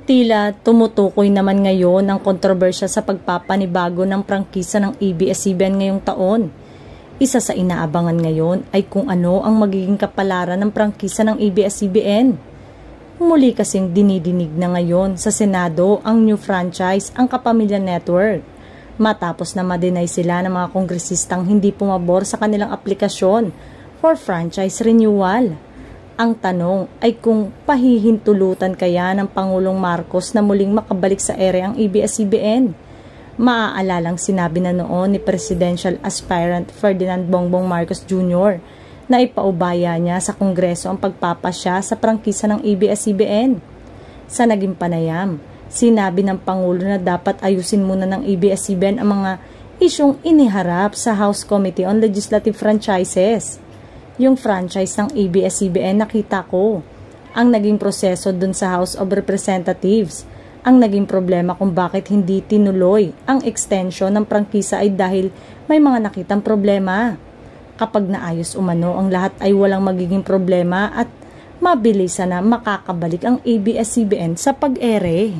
Tila tumutukoy naman ngayon ang kontrobersya sa pagpapanibago ng prangkisa ng ABS-CBN ngayong taon. Isa sa inaabangan ngayon ay kung ano ang magiging kapalaran ng prangkisa ng ABS-CBN. Muli kasing dinidinig na ngayon sa Senado ang new franchise, ang Kapamilya Network, matapos na ma-deny sila ng mga kongresistang hindi pumabor sa kanilang aplikasyon for franchise renewal. Ang tanong ay kung pahihintulutan kaya ng Pangulong Marcos na muling makabalik sa ere ang ABS-CBN. Maaalalang sinabi na noon ni Presidential Aspirant Ferdinand Bongbong Marcos Jr. na ipaubaya niya sa Kongreso ang pagpapasya sa prangkisa ng ABS-CBN. Sa naging panayam, sinabi ng Pangulo na dapat ayusin muna ng ABS-CBN ang mga isyong iniharap sa House Committee on Legislative Franchises. Yung franchise ng ABS-CBN nakita ko. Ang naging proseso dun sa House of Representatives. Ang naging problema kung bakit hindi tinuloy ang extension ng prangkisa ay dahil may mga nakitang problema. Kapag naayos umano ang lahat ay walang magiging problema at mabilisan na makakabalik ang ABS-CBN sa pag-ere.